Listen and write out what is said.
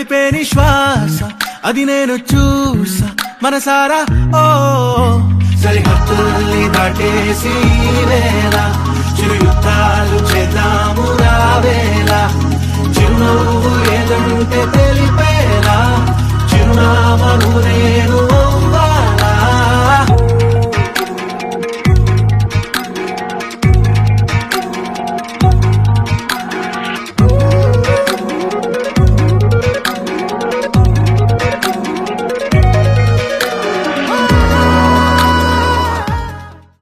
నడిపే నిశ్వాస అది నేను చూసా మనసారా. ఓ సరిహద్దుల్ని దాటేసి వేళ చిరు యుద్ధాలు చేద్దాము రావేళ. చిరునవ్వు ఏదంటే తెలిపేలా చిరునామను నేను